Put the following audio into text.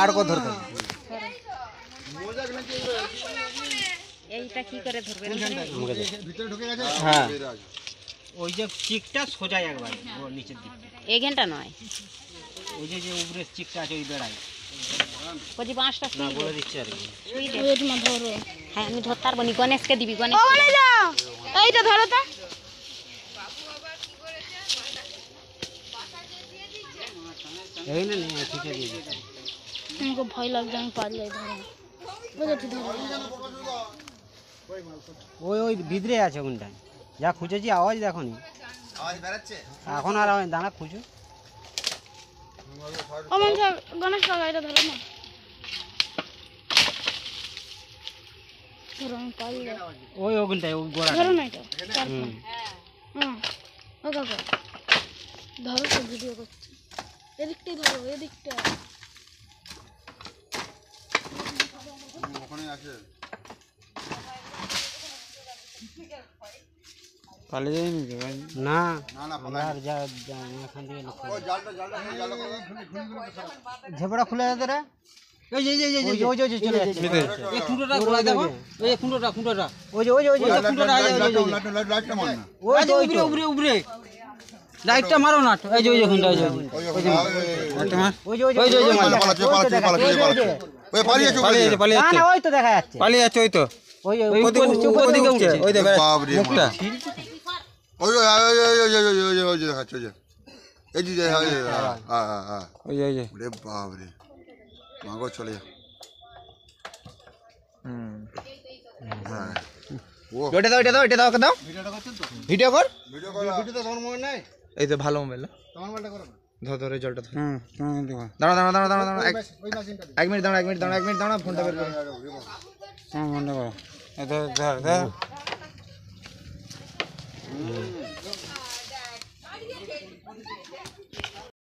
আর কত ধরতে এইটা কি করে ধরবে? ভিতরে ঢুকে গেছে। হ্যাঁ ওই যে চিকটা সোজা একবার ওর নিচের দিকে, এই ঘন্টা নয়, ওই যে উপরে চিকটা আছে ওই বেড়ায় বলছি বাঁশটা না বলে দিচ্ছে আর কি। হ্যাঁ আমি ধরতে পারবো নি, গণেশকে দিবি, গণেশ এইটা ধরো তো। এই না নেই ঠিকই দিয়ে দিচ্ছে। আমাকে ভয় লাগছে, আমি পারলে ধরো বুঝেছি ধরো। ওই ওই ভিতরে আছে ওখানটায়, যা খুঁজেছি আওয়াজ দেখো নি, আওয়াজ বেরাচ্ছে। এখন আর আওয়াজ দাঁড়া খুঁজো। ও মনসা গণেশ কাকা এটা ধরো না। ধরো আমি পারলে ওই ওখানটায় ওই গোড়া ধরো না এটা। হুম ও কাকা ধরো তো, ভিডিও করছি। এদিকটাই ধরো, এদিকটা। ওখানে আছে। পালিয়ে যায়নি তো ভাই? না না না আমরা আর যা এখান থেকে ও জালটা ঝেপড়া খুলে যেতে রে। ওই যে ওই যে চলে যাচ্ছে এই খুঁটোটা ঘোরা দেখো, এই খুঁটোটা ওই যে খুঁটোটা লাইটটা মার না। ওই যে উপরে লাইটটা মারো না, এই যে খুঁটা, ওই যে একটা মার। ওই যে ওই পালিয়েছে পালিয়ে না যাচ্ছে না ওই তো দেখা যাচ্ছে, পালিয়ে যাচ্ছে ওই তো ওই ওদিকে উঠছে ওই দেখো বাপ রে মুখটা ওই যে দেখাচ্ছে ওই যে এই যে হ্যাঁ ওই যে রে বাপ রে মাগো চলে যা। হ্যাঁ ও ওইটা দাও ওকে দাও ভিডিও কর ভিডিও তো তোমার মোবাইল নাই, এই তো ভালো মোবাইল তোমার মোবাইলটা করো না। ধর এই জলটা দাঁড়া এক মিনিট দাঁড়া ফোনটা বের করো ফোনটা করো ধর